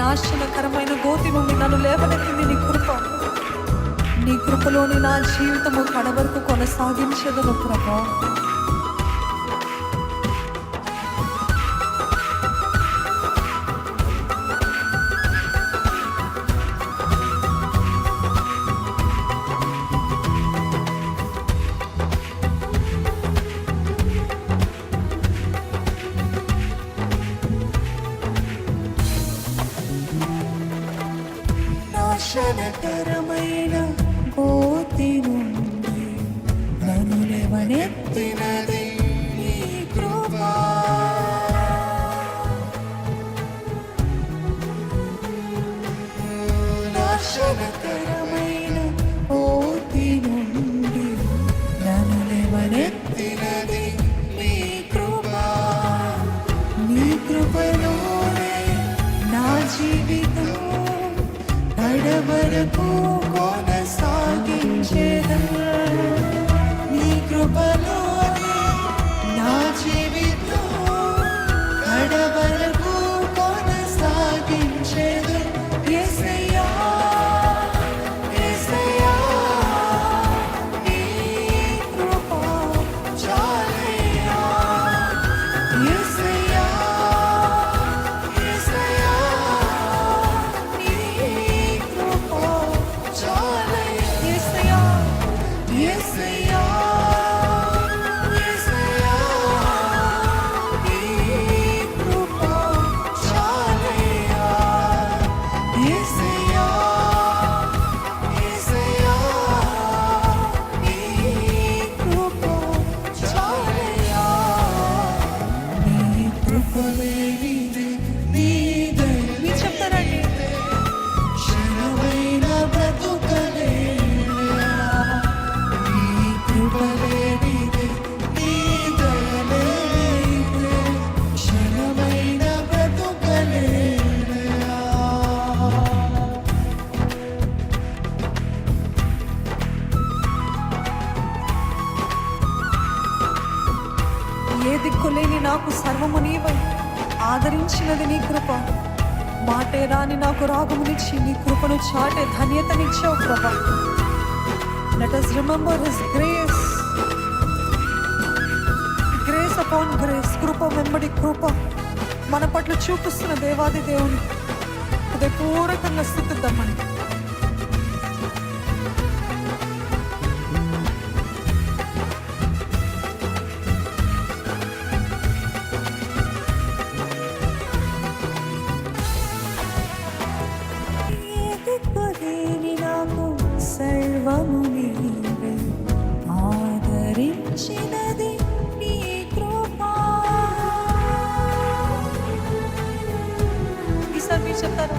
నాశనకరమైన గోతి నుండి నన్ను లేవనెత్తింది నీ కృప. నీ కృపలోని నా జీవితము కడవరకు కొనసాగించదను ప్రభా. నాశనకరమైన గోతి నుండి నన్ను లేవనెత్తినది నీ కృప. నాశనకరమైన గోతి నుండి నన్ను లేవనెత్తినది నీ కృప. నీ కృపలోనే నా జీవితం కడవరకు కొనసాగించెదను. నీ కృపలోనే నా జీవితం కడవరకు కొనసాగించెదను. యేసయ్యా యేసయ్యా నీ కృప చాలయ్యా. యేసయ్యా యేసయ్యా నీ కృప చాలయ్యా. యేసయ్యా యేసయ్యా యేసయ్యా నీ కృప చాలయ్యా. యేసయ్యా యేసయ్యా నీ కృప చాలయ్యా. నీ కృప లేనిదే నీ దయ. మీరు చెప్తారండి. క్షణమైన బ్రతుకలేనురా. నీ కృప లేనిదే నీ దయ లేనిదే క్షణమైన బ్రతుకలేనురా. ఏ దిక్కులేని నాకు సర్వము నీవై ఆదరించినది నీ కృప. మాటే రాని నాకు రాగమునిచ్చి నీ కృపను చాటే ధన్యతనిచ్చావు ప్రభా. Let us remember His grace. Grace upon grace. కృప వెంబడి కృప మన పట్ల చూపిస్తున్న దేవాది దేవుని హృదయపూర్వకంగా స్తుతిద్దామని. నాకు సర్వము నీవే ఆదరించినది నీ కృప. ఈసారి మీరు చెప్తారా?